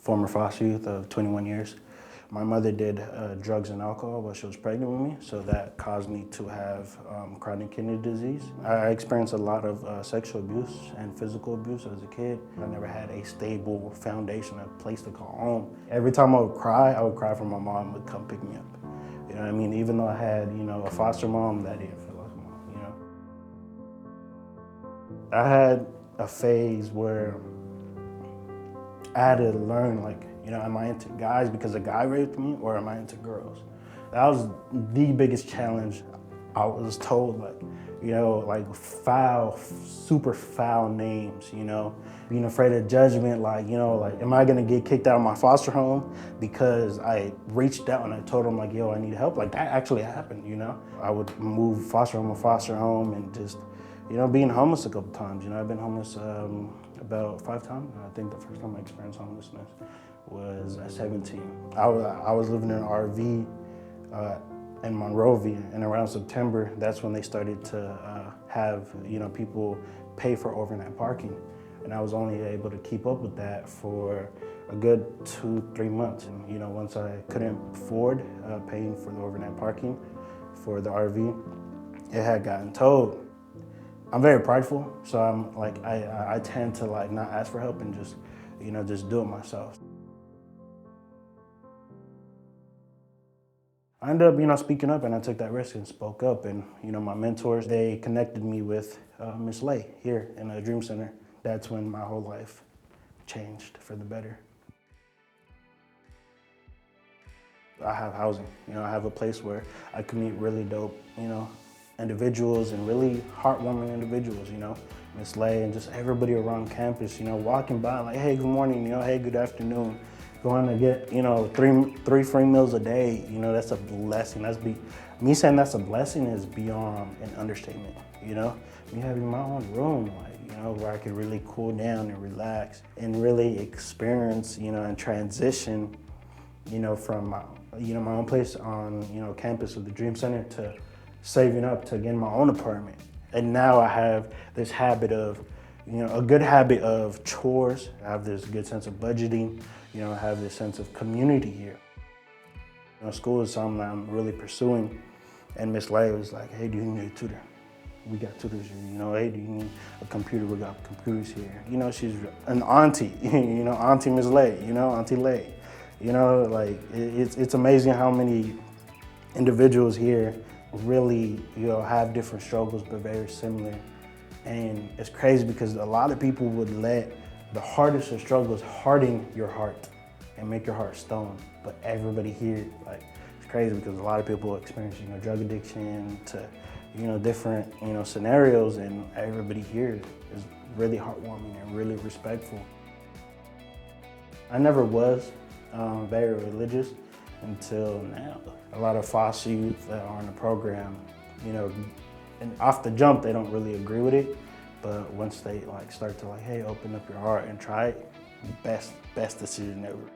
former foster youth of 21 years. My mother did drugs and alcohol while she was pregnant with me, so that caused me to have chronic kidney disease. I experienced a lot of sexual abuse and physical abuse as a kid. I never had a stable foundation, a place to call home. Every time I would cry for my mom would come pick me up. You know what I mean? Even though I had, a foster mom, that didn't feel like a mom, I had a phase where I had to learn, am I into guys because a guy raped me, or am I into girls? That was the biggest challenge. I was told, foul, super foul names, being afraid of judgment, am I gonna get kicked out of my foster home because I reached out and I told them, yo, I need help? That actually happened, I would move foster home to foster home and just, being homeless a couple times. I've been homeless about 5 times. I think the first time I experienced homelessness was at 17. I was living in an RV in Monrovia, and around September, that's when they started to have people pay for overnight parking. And I was only able to keep up with that for a good 2-3 months. And once I couldn't afford paying for the overnight parking for the RV, it had gotten towed. I'm very prideful, so I tend to not ask for help and just do it myself. I ended up, speaking up, and I took that risk and spoke up. And, my mentors, they connected me with Miss Lay here in a Dream Center. That's when my whole life changed for the better. I have housing, I have a place where I can meet really dope, individuals and really heartwarming individuals, Miss Lay and just everybody around campus, walking by hey, good morning, hey, good afternoon. Going to get, three free meals a day, that's a blessing. Me saying that's a blessing is beyond an understatement, Me having my own room, where I could really cool down and relax and really experience, and transition, from my own place on, campus of the Dream Center to saving up to getting my own apartment. And now I have this habit of, a good habit of chores. I have this good sense of budgeting. I have this sense of community here. School is something that I'm really pursuing. And Miss Lay was like, hey, do you need a tutor? We got tutors here. Hey, do you need a computer? We got computers here. She's an auntie, Auntie Miss Lay, Auntie Lay. It's amazing how many individuals here really, have different struggles, but very similar. And it's crazy because a lot of people would let the hardest of struggles harden your heart and make your heart stone. But everybody here, it's crazy because a lot of people experience, drug addiction to, different, scenarios, and everybody here is really heartwarming and really respectful. I never was very religious until now. A lot of foster youth that are in the program, and off the jump, they don't really agree with it. But once they start to hey, open up your heart and try it, best decision ever.